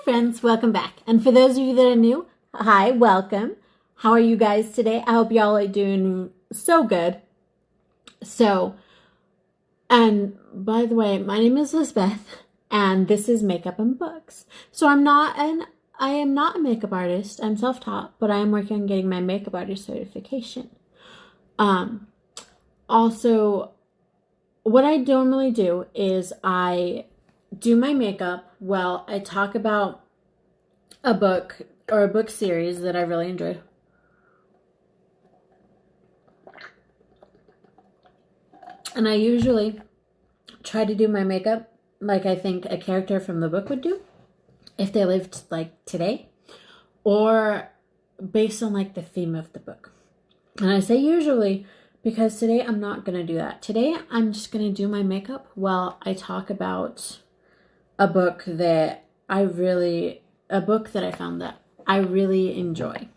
friends, welcome back. And for those of you that are new, hi, welcome. How are you guys today? I hope y'all are doing so good. And by the way, my name is Elizabeth, and this is Makeup and Books. So I am not a makeup artist. I'm self-taught, but I am working on getting my makeup artist certification. Also, what I normally do is I do my makeup while I talk about a book or a book series that I really enjoyed. And I usually try to do my makeup like I think a character from the book would do if they lived like today, or based on like the theme of the book. And I say usually because today I'm not going to do that. Today I'm just going to do my makeup while I talk about a book that I found that I really enjoy.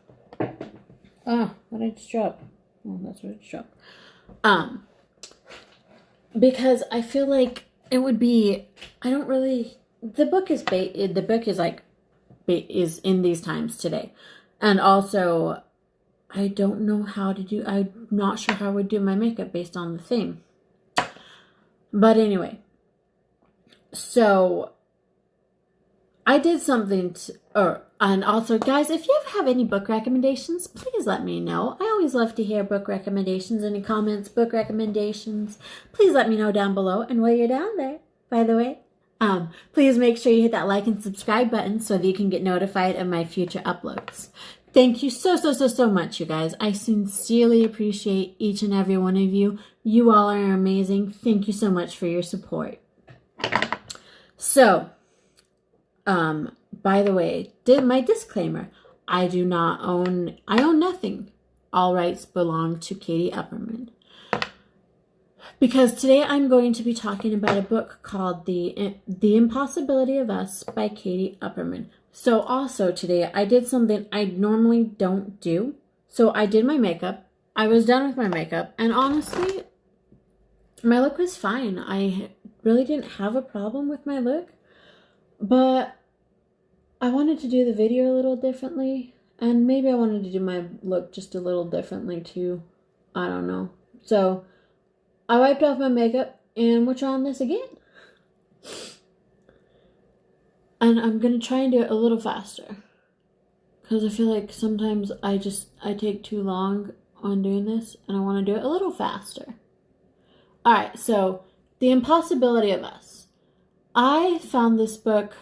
Oh, what did I just drop? Oh, that's what I just dropped. Because I feel like it would be, the book is in these times today. And also, I don't know I'm not sure how I would do my makeup based on the theme. But anyway, so I did something and also guys, if you ever have any book recommendations, please let me know. I always love to hear book recommendations. Any comments, book recommendations, please let me know down below. And while you're down there, by the way, please make sure you hit that like and subscribe button so that you can get notified of my future uploads. Thank you so much, you guys. I sincerely appreciate each and every one of you. You all are amazing. Thank you so much for your support. So, by the way, my disclaimer, I own nothing. All rights belong to Katie Upperman. Because today I'm going to be talking about a book called The Impossibility of Us by Katie Upperman. So also today I did something I normally don't do. So I did my makeup. I was done with my makeup, and honestly, my look was fine. I really didn't have a problem with my look, but I wanted to do the video a little differently, and maybe I wanted to do my look just a little differently too. I don't know. So I wiped off my makeup and we're trying this again. And I'm going to try and do it a little faster, because I feel like sometimes I take too long on doing this, and I want to do it a little faster. Alright, so The Impossibility of Us. I found this book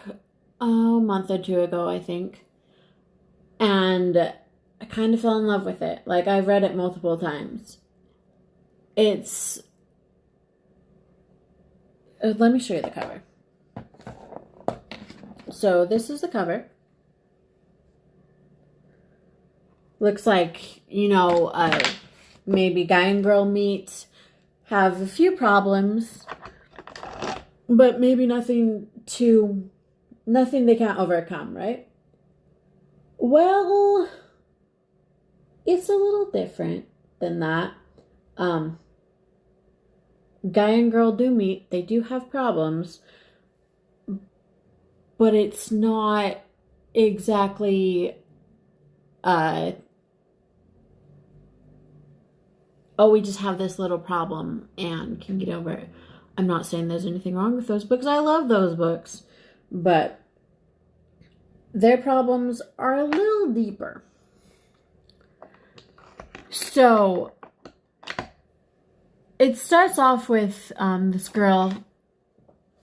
a month or two ago, I think, and I kind of fell in love with it. Like, I've read it multiple times. Let me show you the cover. So this is the cover. Looks like, maybe guy and girl meet, have a few problems, but maybe nothing they can't overcome, right? Well, it's a little different than that. Guy and girl do meet, they do have problems, but it's not exactly, we just have this little problem and can get over it. I'm not saying there's anything wrong with those books. I love those books, but their problems are a little deeper. So it starts off with this girl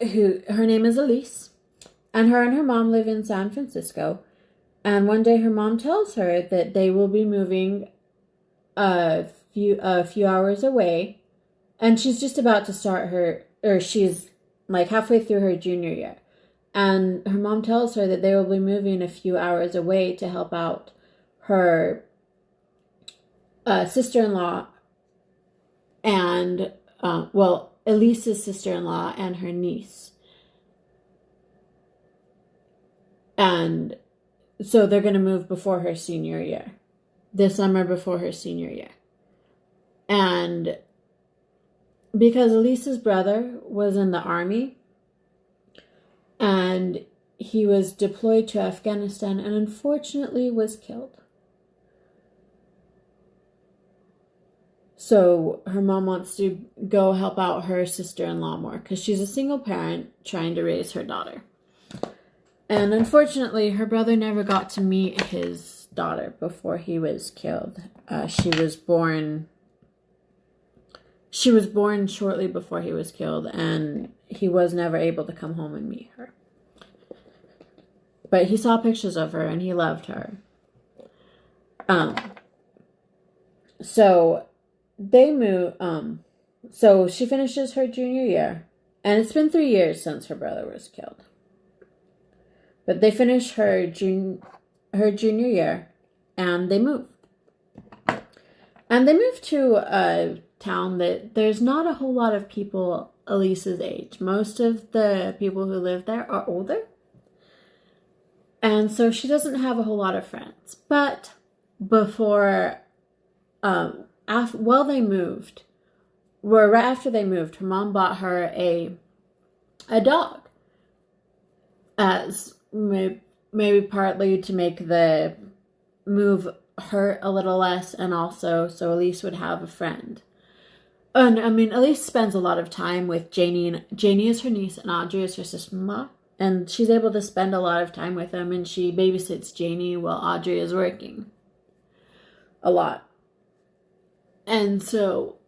her name is Elise, and her mom live in San Francisco. And one day her mom tells her that they will be moving a few hours away, and she's just about to start she's like halfway through her junior year. And her mom tells her that they will be moving a few hours away to help out her sister-in-law and, Elise's sister-in-law and her niece. And so they're going to move before her senior year. This summer before her senior year. And because Elise's brother was in the army, and he was deployed to Afghanistan and unfortunately was killed. So her mom wants to go help out her sister-in-law more because she's a single parent trying to raise her daughter. And unfortunately, her brother never got to meet his daughter before he was killed. She was born shortly before he was killed, and he was never able to come home and meet her. But he saw pictures of her, and he loved her. So they move. So she finishes her junior year, and it's been 3 years since her brother was killed. But they finish her junior year, and they move. And they move to a town that there's not a whole lot of people Elise's age. Most of the people who live there are older. And so she doesn't have a whole lot of friends. But before, they moved, right after they moved, her mom bought her a dog. As maybe partly to make the move hurt a little less, and also so Elise would have a friend. And I mean, Elise spends a lot of time with Janie, and Janie is her niece, and Audrey is her sister-in-law, and she's able to spend a lot of time with them, and she babysits Janie while Audrey is working a lot. And so,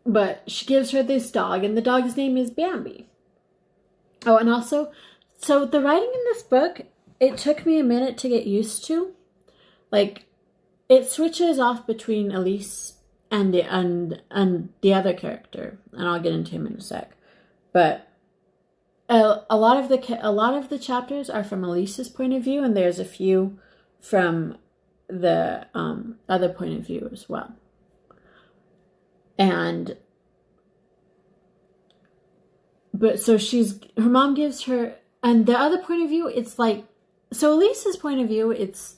but she gives her this dog, and the dog's name is Bambi. Oh, and also, so the writing in this book, it took me a minute to get used to. Like, it switches off between Elise and the other character, and I'll get into him in a sec. But a lot of the chapters are from Elise's point of view, and there's a few from the other point of view as well. But so her mom gives her, and the other point of view, it's like, so Elise's point of view, it's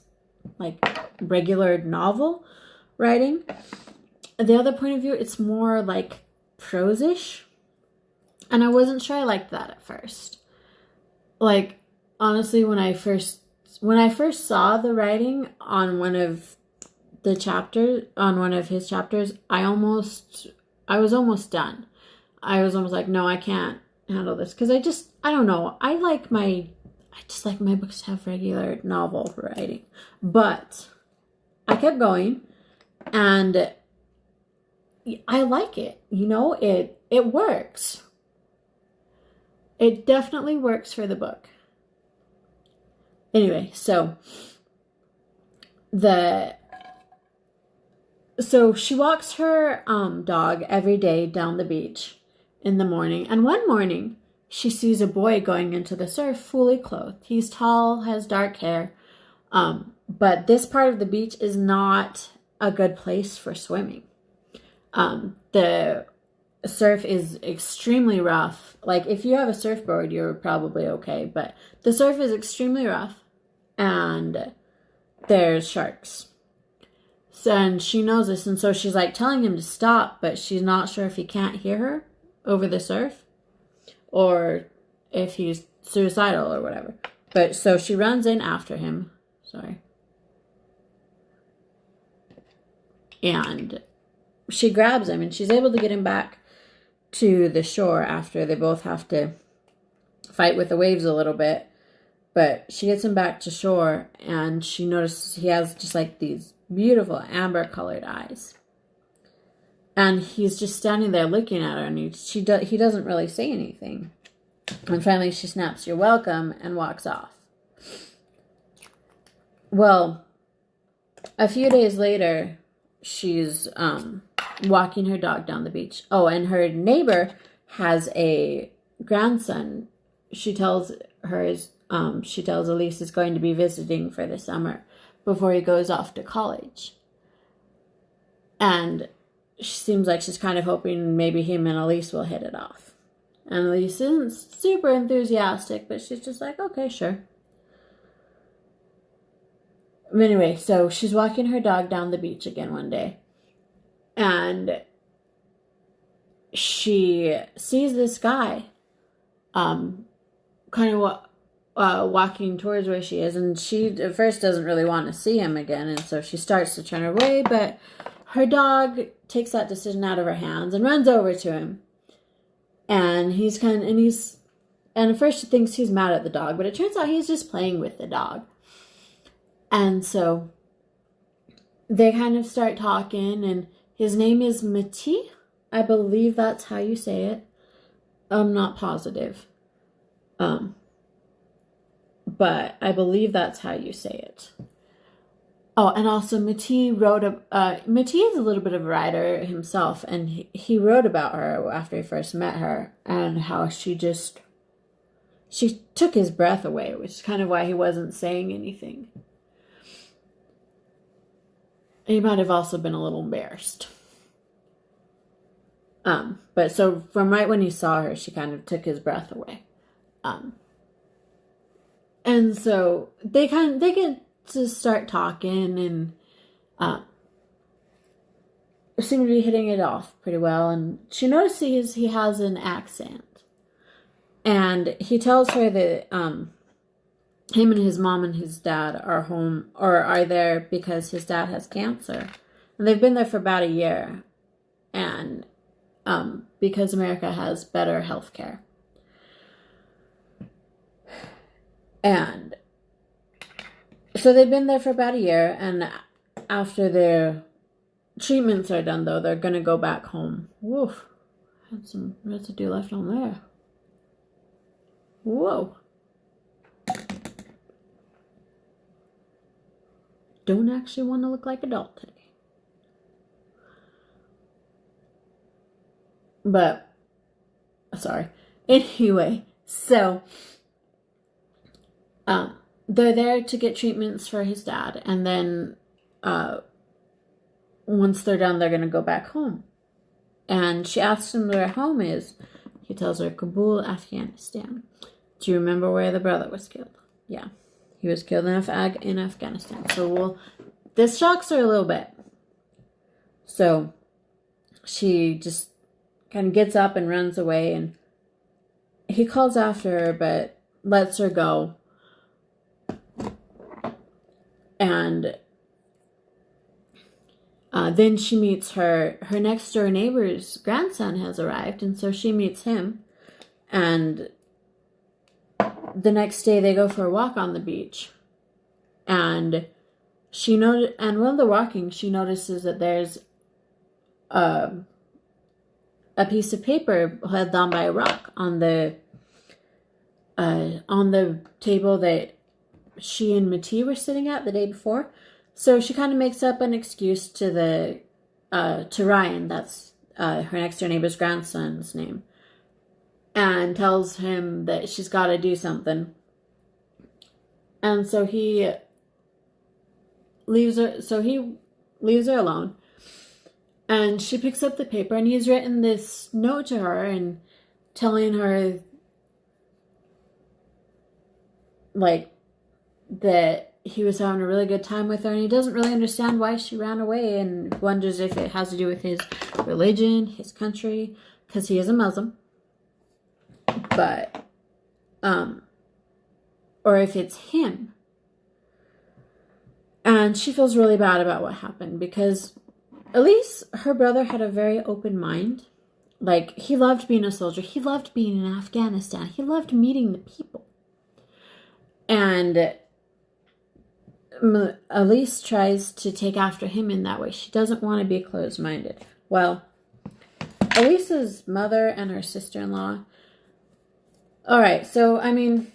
like regular novel writing. The other point of view, it's more like prose-ish. And I wasn't sure I liked that at first. Like, honestly, when I first saw the writing on one of his chapters, I was almost done. I was almost like, no, I can't handle this. Because I don't know. I just like my books to have regular novel writing. But I kept going, and I like it. You know, it works. It definitely works for the book. Anyway, so she walks her dog every day down the beach in the morning, and one morning she sees a boy going into the surf fully clothed. He's tall, has dark hair, but this part of the beach is not a good place for swimming. The surf is extremely rough. Like, if you have a surfboard, you're probably okay, but the surf is extremely rough, and there's sharks. So, and she knows this, and so she's like telling him to stop, but she's not sure if he can't hear her over the surf, or if he's suicidal or whatever. But so she runs in after him. Sorry. And she grabs him, and she's able to get him back to the shore after they both have to fight with the waves a little bit. But she gets him back to shore, and she notices he has just like these beautiful amber colored eyes. And he's just standing there looking at her, and he doesn't really say anything. And finally she snaps, "You're welcome," and walks off. Well, a few days later, she's walking her dog down the beach. Oh, and her neighbor has a grandson. She tells Elise is going to be visiting for the summer before he goes off to college. And she seems like she's kind of hoping maybe him and Elise will hit it off. And Elise isn't super enthusiastic, but she's just like, okay, sure. Anyway, so she's walking her dog down the beach again one day. And she sees this guy, kind of walking towards where she is, and she at first doesn't really want to see him again, and so she starts to turn away, but her dog takes that decision out of her hands and runs over to him. And and at first she thinks he's mad at the dog, but it turns out he's just playing with the dog. And so they kind of start talking, and his name is Mati. I believe that's how you say it. I'm not positive. But I believe that's how you say it. Oh, and also Mati is a little bit of a writer himself, and he wrote about her after he first met her, and how she took his breath away, which is kind of why he wasn't saying anything. He might have also been a little embarrassed. But so from right when he saw her, she kind of took his breath away. And so they get to start talking, and seem to be hitting it off pretty well. And she notices he has an accent, and he tells her that him and his mom and his dad are home, or are there because his dad has cancer, and they've been there for about a year, and because America has better health care. And so they've been there for about a year, and after their treatments are done, though, they're going to go back home. Woof. Had some residue left on there. Whoa. Don't actually want to look like adult today. But, sorry. Anyway, so they're there to get treatments for his dad, and then once they're done, they're going to go back home. And she asks him where home is. He tells her Kabul, Afghanistan. Do you remember where the brother was killed? Yeah, he was killed in Afghanistan. So this shocks her a little bit. So she just kind of gets up and runs away, and he calls after her but lets her go. And then she meets her next door neighbor's grandson has arrived, and so she meets him. And the next day they go for a walk on the beach. And while they're walking, she notices that there's a piece of paper held down by a rock on the table that she and Mati were sitting at the day before. So she kind of makes up an excuse to Ryan, that's her next door neighbor's grandson's name, and tells him that she's got to do something. And so he leaves her. So he leaves her alone, and she picks up the paper, and he's written this note to her and telling her like that he was having a really good time with her, and he doesn't really understand why she ran away, and wonders if it has to do with his religion, his country, because he is a Muslim. But, or if it's him. And she feels really bad about what happened, because at least her brother had a very open mind. Like, he loved being a soldier. He loved being in Afghanistan. He loved meeting the people. And Elise tries to take after him in that way. She doesn't want to be closed-minded. Well, Elise's mother and her sister-in-law. Alright, so, I mean,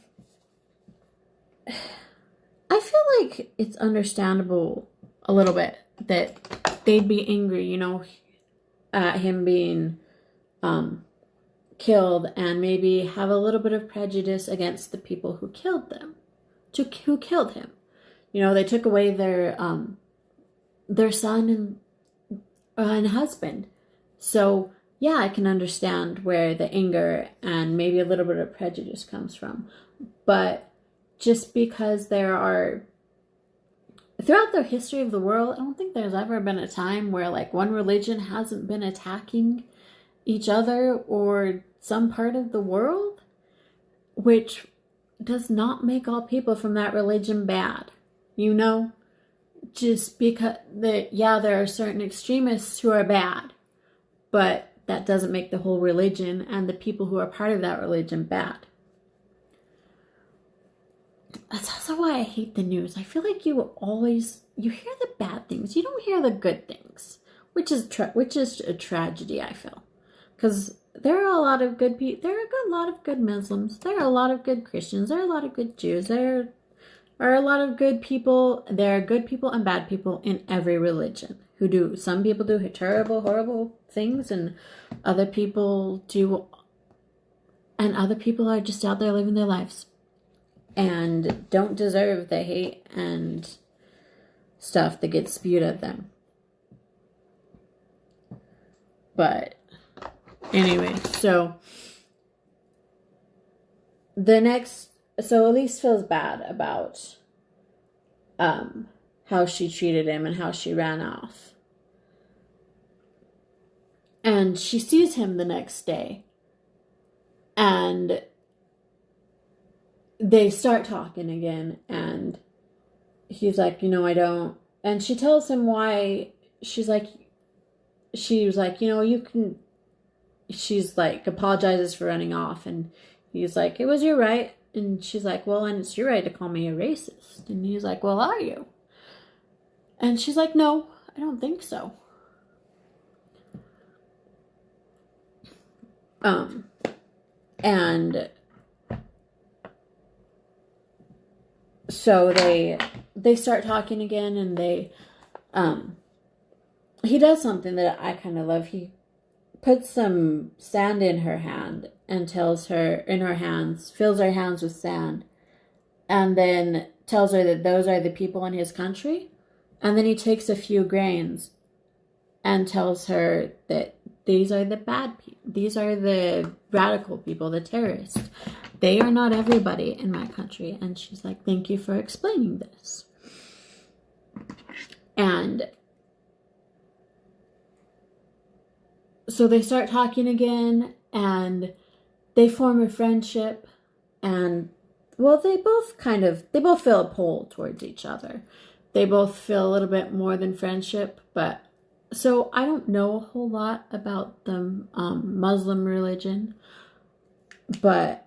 I feel like it's understandable a little bit that they'd be angry, you know, at him being killed, and maybe have a little bit of prejudice against the people who killed them, who killed him. You know, they took away their son and husband. So, yeah, I can understand where the anger and maybe a little bit of prejudice comes from. But just because throughout the history of the world, I don't think there's ever been a time where, like, one religion hasn't been attacking each other or some part of the world, which does not make all people from that religion bad. You know, just because there are certain extremists who are bad, but that doesn't make the whole religion and the people who are part of that religion bad. That's also why I hate the news. I feel like you hear the bad things. You don't hear the good things, which is a tragedy, I feel. Because there are a lot of good people. There are a lot of good Muslims. There are a lot of good Christians. There are a lot of good Jews. There are a lot of good people. There are good people and bad people in every religion some people do terrible, horrible things, and other people are just out there living their lives and don't deserve the hate and stuff that gets spewed at them. But anyway, so Elise feels bad about how she treated him and how she ran off. And she sees him the next day. And they start talking again. And he's like, I don't. And she tells him why. She was like, you can. She's like, apologizes for running off. And he's like, it was your right. And she's like, well, and it's your right to call me a racist. And he's like, well, are you? And she's like, no, I don't think so. And so they start talking again, and he does something that I kind of love. He puts some sand in her hand and fills her hands with sand, and then tells her that those are the people in his country. And then he takes a few grains and tells her that these are the bad people. These are the radical people, the terrorists. They are not everybody in my country. And she's like, thank you for explaining this. And so they start talking again, and they form a friendship. And, well, they both feel a pull towards each other. They both feel a little bit more than friendship, but so I don't know a whole lot about the Muslim religion, but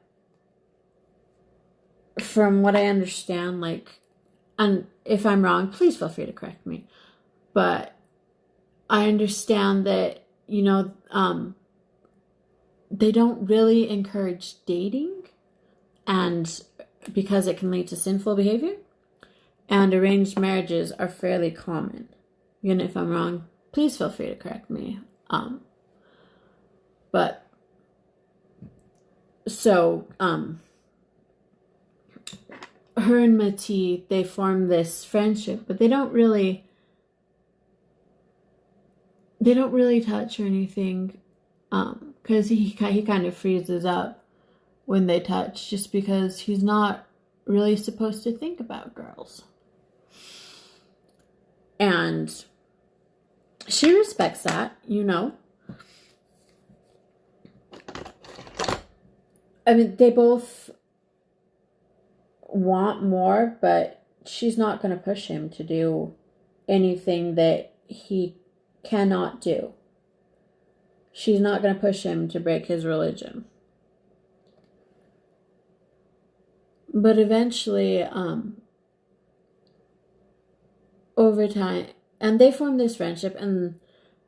from what I understand, and if I'm wrong, please feel free to correct me, but I understand that, they don't really encourage dating, and because it can lead to sinful behavior, and arranged marriages are fairly common. Again, if I'm wrong, please feel free to correct me. But so her and Mati, they form this friendship, but they don't really touch or anything, because he kind of freezes up when they touch, just because he's not really supposed to think about girls. And she respects that, I mean, they both want more, but she's not going to push him to do anything that he cannot do. She's not going to push him to break his religion. But eventually, over time, and they form this friendship, and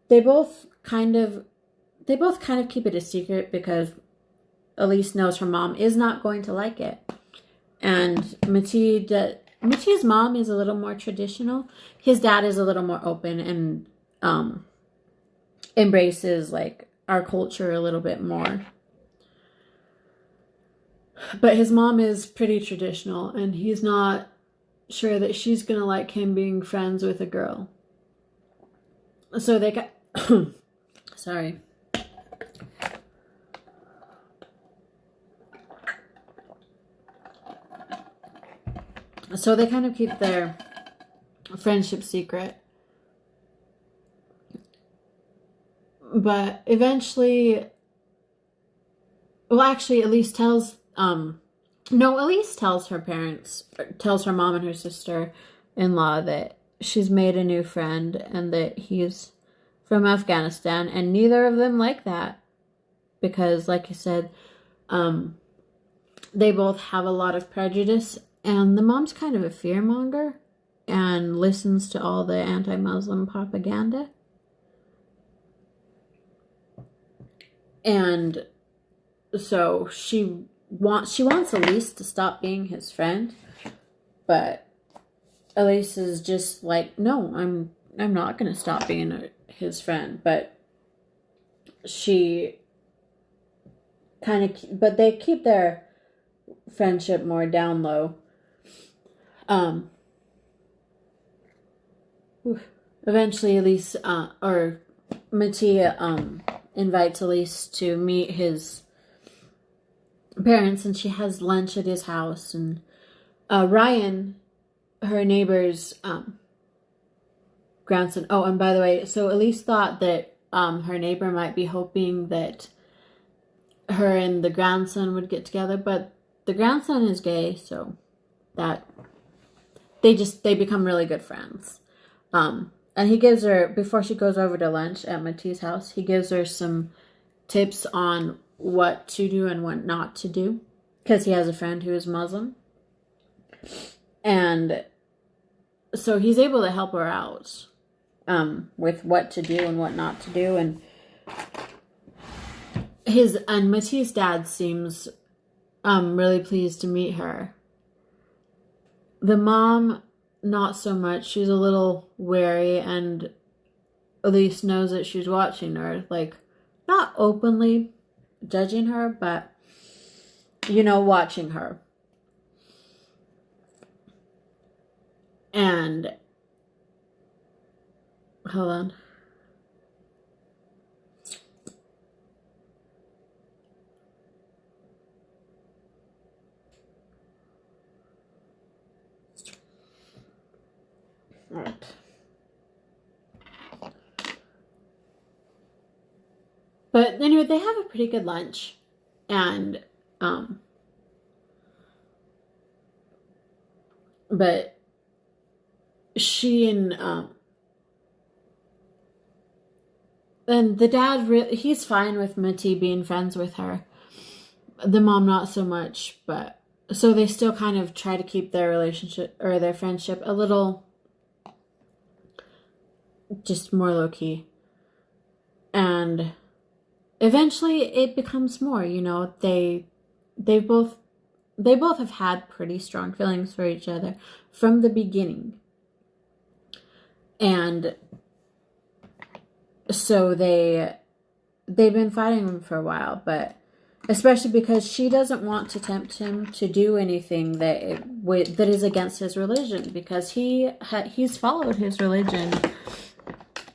they both kind of keep it a secret, because Elise knows her mom is not going to like it. And Mati's mom is a little more traditional. His dad is a little more open and embraces our culture a little bit more. But his mom is pretty traditional, and he's not sure that she's gonna like him being friends with a girl. So they got sorry. So they kind of keep their friendship secret. But eventually, well, actually, Elise tells No, Elise tells her parents, tells her mom and her sister-in-law that she's made a new friend and that he's from Afghanistan, and neither of them like that because, like I said, they both have a lot of prejudice, and the mom's kind of a fearmonger and listens to all the anti-Muslim propaganda. And so she wants Elise to stop being his friend, but Elise is just like, no, I'm not going to stop being his friend. But she but they keep their friendship more down low. Eventually Elise, or Mattia, invites Elise to meet his parents, and she has lunch at his house, and Ryan, her neighbor's grandson. Oh, and by the way, so Elise thought that her neighbor might be hoping that her and the grandson would get together, but the grandson is gay, so that they become really good friends. And he gives her, before she goes over to lunch at Mattia's house, he gives her some tips on what to do and what not to do, because he has a friend who is Muslim. And so he's able to help her out with what to do and what not to do. And Mattia's dad seems really pleased to meet her. The mom, not so much. She's a little wary, and Elise knows that she's watching her. Like, not openly judging her, but, you know, watching her. And, hold on. All right. But anyway, they have a pretty good lunch, and but she and the dad, he's fine with Mattia being friends with her. The mom not so much, but so they still kind of try to keep their relationship or their friendship a little just more low-key. And eventually it becomes more, you know, they both have had pretty strong feelings for each other from the beginning. And so they've been fighting him for a while, but especially because she doesn't want to tempt him to do anything that is against his religion, because he's followed his religion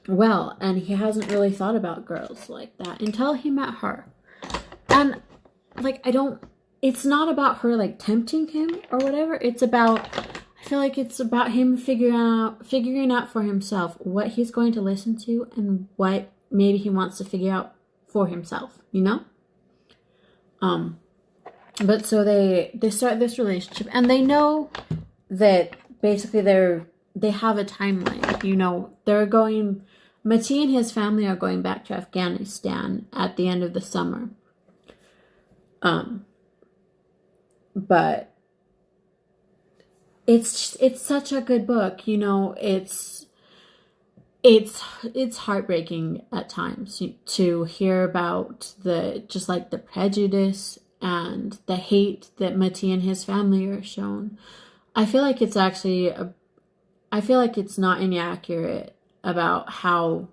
well, and he hasn't really thought about girls like that until he met her. And like, it's not about her like tempting him or whatever. I feel like it's about him figuring out for himself what he's going to listen to and what maybe he wants to figure out for himself, you know? But so they start this relationship, and they know that basically they have a timeline, you know. Mattia and his family are going back to Afghanistan at the end of the summer. But it's such a good book, you know. It's heartbreaking at times to hear about the prejudice and the hate that Mattia and his family are shown. I feel like it's not inaccurate about how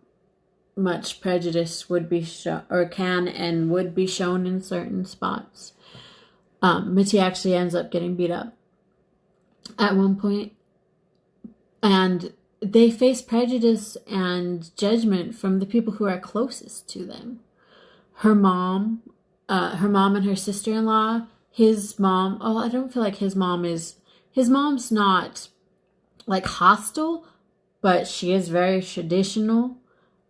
much prejudice would be shown, or can and would be shown in certain spots. Mattia actually ends up getting beat up at one point, and they face prejudice and judgment from the people who are closest to them. Her mom and her sister-in-law, his mom, I don't feel like his mom's not like hostile, but she is very traditional,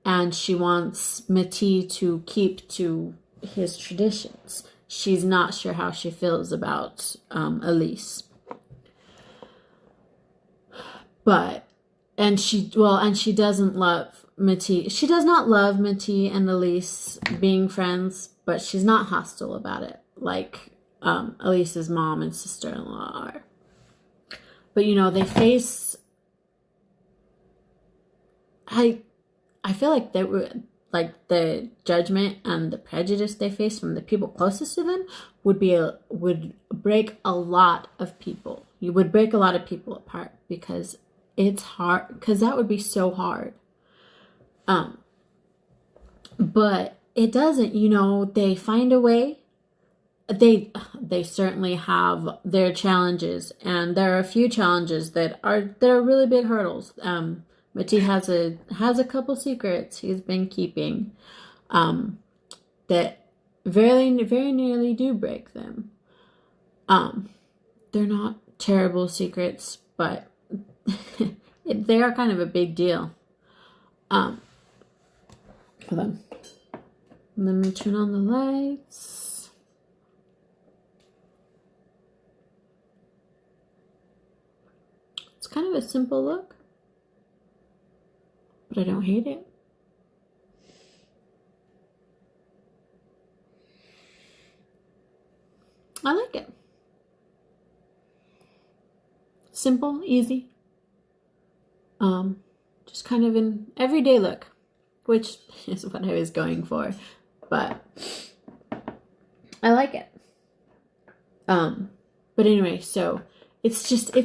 and she wants Mattia to keep to his traditions. she's not sure how she feels about Elise. But, and she doesn't love Matisse. She does not love Matisse and Elise being friends, but she's not hostile about it, like Elise's mom and sister-in-law are. But, you know, they face... I feel like they were... like the judgment and the prejudice they face from the people closest to them would break a lot of people. You would break a lot of people apart because it's hard, because that would be so hard. But it doesn't, you know, they find a way. They certainly have their challenges, and there are a few challenges that are really big hurdles. Matisse has a couple secrets he's been keeping that very nearly do break them. They're not terrible secrets, but they are kind of a big deal. Hold on. Let me turn on the lights. It's kind of a simple look, but I don't hate it. I like it. Simple, easy. Just kind of an everyday look, which is what I was going for, but I like it. But anyway, so it's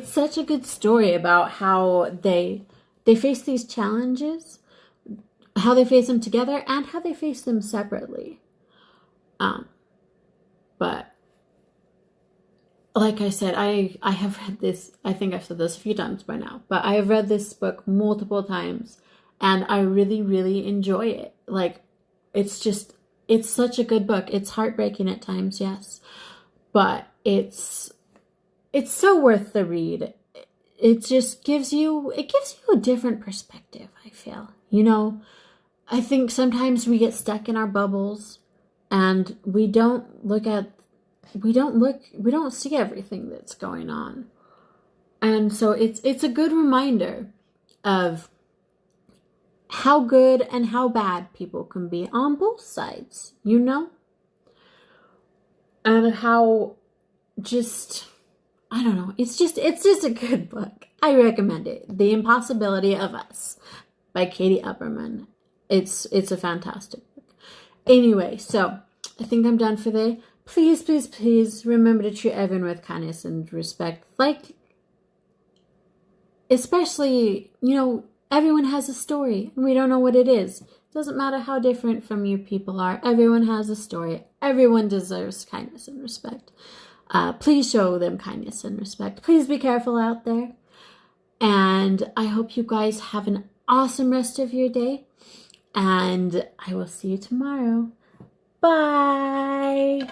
such a good story about how they face these challenges, how they face them together, and how they face them separately. But like I said, I have read this, I think I've said this a few times by now, but I have read this book multiple times, and I really enjoy it. Like, it's such a good book. It's heartbreaking at times, yes, but it's so worth the read. It just gives you a different perspective, I feel. You know, I think sometimes we get stuck in our bubbles and we don't see everything that's going on. And so it's a good reminder of how good and how bad people can be on both sides, you know? And how just, I don't know, it's just a good book. I recommend it. The Impossibility of Us by Katie Upperman. It's a fantastic book. Anyway, so I think I'm done for today. Please remember to treat everyone with kindness and respect. Like, especially, you know, everyone has a story and we don't know what it is. It doesn't matter how different from you people are. Everyone has a story. Everyone deserves kindness and respect. Please show them kindness and respect. Please be careful out there. And I hope you guys have an awesome rest of your day. And I will see you tomorrow. Bye.